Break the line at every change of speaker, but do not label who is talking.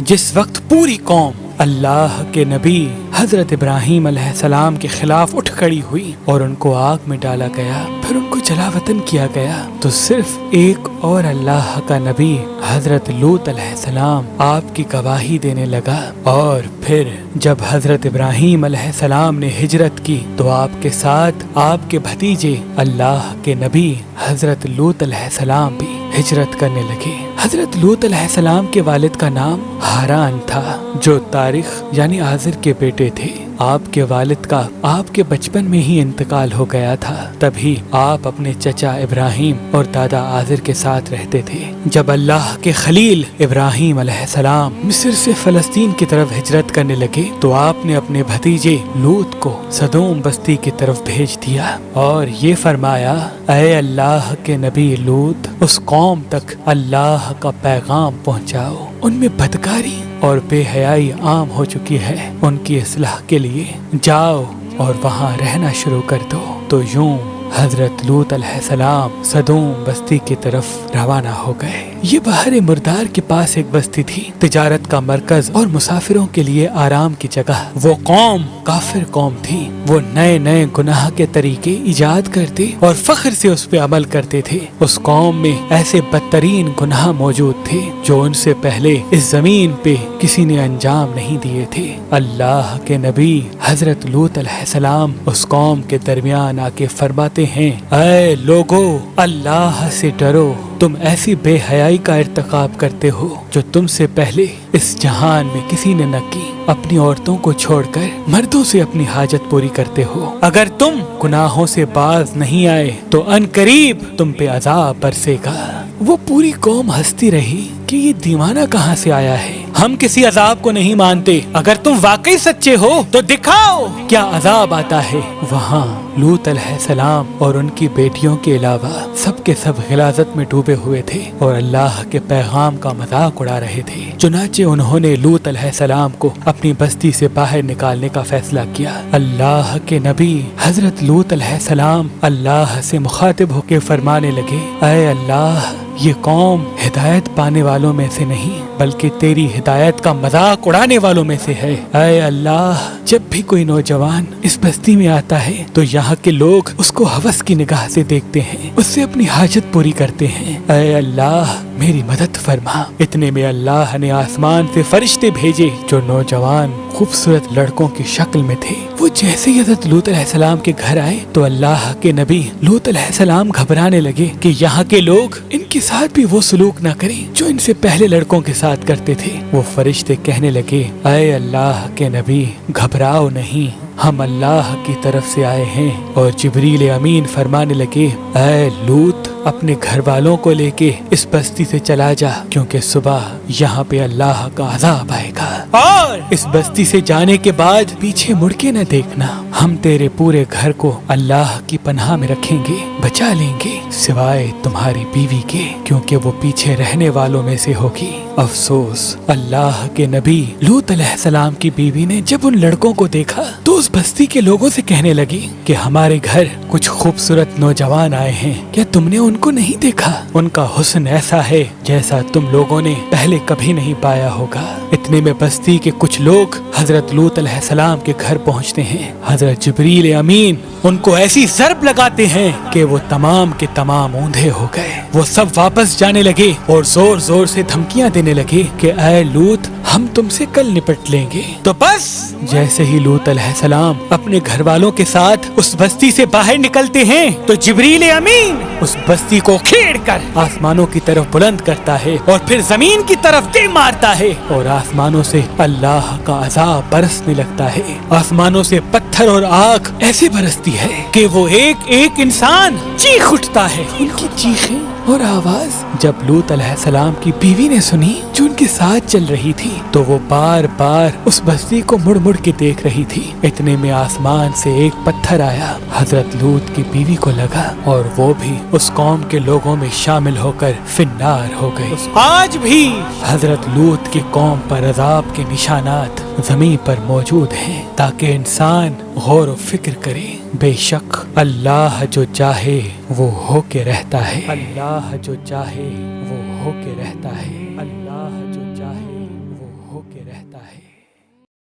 جس وقت پوری قوم اللہ کے نبی حضرت ابراہیم علیہ السلام کے خلاف اٹھ کھڑی ہوئی اور ان کو آگ میں ڈالا گیا، پھر ان کو جلا وطن کیا گیا، تو صرف ایک اور اللہ کا نبی حضرت لوط علیہ السلام آپ کی گواہی دینے لگا۔ اور پھر جب حضرت ابراہیم علیہ السلام نے ہجرت کی تو آپ کے ساتھ آپ کے بھتیجے اللہ کے نبی حضرت لوط علیہ السلام بھی ہجرت کرنے لگے۔ حضرت لوط علیہ السلام کے والد کا نام ہاران تھا، جو تاریخ یعنی آزر کے بیٹے تھے۔ آپ کے والد کا آپ کے بچپن میں ہی انتقال ہو گیا تھا، تبھی آپ اپنے چچا ابراہیم اور دادا آزر کے ساتھ رہتے تھے۔ جب اللہ کے خلیل ابراہیم علیہ السلام مصر سے فلسطین کی طرف ہجرت کرنے لگے تو آپ نے اپنے بھتیجے لوط کو سدوم بستی کی طرف بھیج دیا اور یہ فرمایا، اے اللہ کے نبی لوط، اس قوم تک اللہ کا پیغام پہنچاؤ، ان میں بدکاری اور بے حیائی عام ہو چکی ہے، ان کی اصلاح کے لیے جاؤ اور وہاں رہنا شروع کر دو۔ تو یوں حضرت لوط علیہ السلام سدوم بستی کی طرف روانہ ہو گئے۔ یہ بحر مردار کے پاس ایک بستی تھی، تجارت کا مرکز اور مسافروں کے لیے آرام کی جگہ۔ وہ قوم کافر قوم تھی، وہ نئے نئے گناہ کے طریقے ایجاد کرتے اور فخر سے اس پہ عمل کرتے تھے۔ اس قوم میں ایسے بدترین گناہ موجود تھے جو ان سے پہلے اس زمین پہ کسی نے انجام نہیں دیے تھے۔ اللہ کے نبی حضرت لوط علیہ السلام اس قوم کے درمیان آ کے فرماتے ہیں، اے لوگو، اللہ سے ڈرو، تم ایسی بے حیائی کا ارتکاب کرتے ہو جو تم سے پہلے اس جہان میں کسی نے نہ کی۔ اپنی عورتوں کو چھوڑ کر مردوں سے اپنی حاجت پوری کرتے ہو۔ اگر تم گناہوں سے باز نہیں آئے تو ان قریب تم پہ عذاب برسے گا۔ وہ پوری قوم ہنستی رہی کہ یہ دیوانہ کہاں سے آیا ہے، ہم کسی عذاب کو نہیں مانتے، اگر تم واقعی سچے ہو تو دکھاؤ کیا عذاب آتا ہے۔ وہاں لوط علیہ السلام اور ان کی بیٹیوں کے علاوہ سب کے سب غلاظت میں ڈوبے ہوئے تھے اور اللہ کے پیغام کا مذاق اڑا رہے تھے۔ چنانچہ انہوں نے لوط علیہ السلام کو اپنی بستی سے باہر نکالنے کا فیصلہ کیا۔ اللہ کے نبی حضرت لوط علیہ السلام اللہ سے مخاطب ہو کے فرمانے لگے، اے اللہ، یہ قوم ہدایت پانے والوں میں سے نہیں بلکہ تیری ہدایت کا مذاق اڑانے والوں میں سے ہے۔ اے اللہ، جب بھی کوئی نوجوان اس بستی میں آتا ہے تو یہاں کے لوگ اس کو ہوس کی نگاہ سے دیکھتے ہیں، اس سے اپنی حاجت پوری کرتے ہیں۔ اے اللہ، میری مدد فرما۔ اتنے میں اللہ نے آسمان سے فرشتے بھیجے جو نوجوان خوبصورت لڑکوں کی شکل میں تھے۔ وہ جیسے ہی حضرت لوط علیہ السلام کے گھر آئے تو اللہ کے نبی لوط علیہ السلام گھبرانے لگے کہ یہاں کے لوگ ان کے ساتھ بھی وہ سلوک نہ کریں جو ان سے پہلے لڑکوں کے ساتھ کرتے تھے۔ وہ فرشتے کہنے لگے، اے اللہ کے نبی، گھبراؤ نہیں، ہم اللہ کی طرف سے آئے ہیں۔ اور جبریل امین فرمانے لگے، اے لوط، اپنے گھر والوں کو لے کے اس بستی سے چلا جا، کیونکہ صبح یہاں پہ اللہ کا عذاب آئے گا، اور اس بستی سے جانے کے بعد پیچھے مڑ کے نہ دیکھنا۔ ہم تیرے پورے گھر کو اللہ کی پناہ میں رکھیں گے، بچا لیں گے، سوائے تمہاری بیوی کے، کیونکہ وہ پیچھے رہنے والوں میں سے ہوگی۔ افسوس، اللہ کے نبی لوط علیہ السلام کی بیوی نے جب ان لڑکوں کو دیکھا تو اس بستی کے لوگوں سے کہنے لگی کہ ہمارے گھر کچھ خوبصورت نوجوان آئے ہیں، کیا تم نے ان کو نہیں دیکھا؟ ان کا حسن ایسا ہے جیسا تم لوگوں نے پہلے کبھی نہیں پایا ہوگا۔ اتنے میں بستی کے کچھ لوگ حضرت لوط علیہ السلام کے گھر پہنچتے ہیں۔ حضرت جبریل امین ان کو ایسی ضرب لگاتے ہیں کہ وہ تمام کے تمام اوندھے ہو گئے۔ وہ سب واپس جانے لگے اور زور زور سے دھمکیاں دینے لگے کہ اے لوط، ہم تم سے کل نپٹ لیں گے۔ تو بس جیسے ہی لوط علیہ السلام اپنے گھر والوں کے ساتھ اس بستی سے باہر نکلتے ہیں تو جبریل امین اس بستی کو کھیڑ کر آسمانوں کی طرف بلند کرتا ہے اور پھر زمین کی طرف دے مارتا ہے، اور آسمانوں سے اللہ کا عذاب برسنے لگتا ہے۔ آسمانوں سے پتھر اور آگ ایسے برستی ہے کہ وہ ایک ایک انسان چیخ اٹھتا ہے۔ ان کی چیخیں اور آواز جب لوط علیہ السلام کی بیوی نے سنی جو ان کے ساتھ چل رہی تھی تو وہ بار بار اس بستی کو مڑ مڑ کے دیکھ رہی تھی۔ اتنے میں آسمان سے ایک پتھر آیا، حضرت لوط کی بیوی کو لگا اور وہ بھی اس قوم کے لوگوں میں شامل ہو کر فنار ہو گئی۔ آج بھی حضرت لوط کی قوم پر عذاب کے نشانات زمین پر موجود ہیں تاکہ انسان غور و فکر کرے۔ بے شک اللہ جو چاہے وہ ہو کے رہتا ہے، اللہ جو چاہے وہ ہو کے رہتا ہے، اللہ جو چاہے وہ ہو کے رہتا ہے۔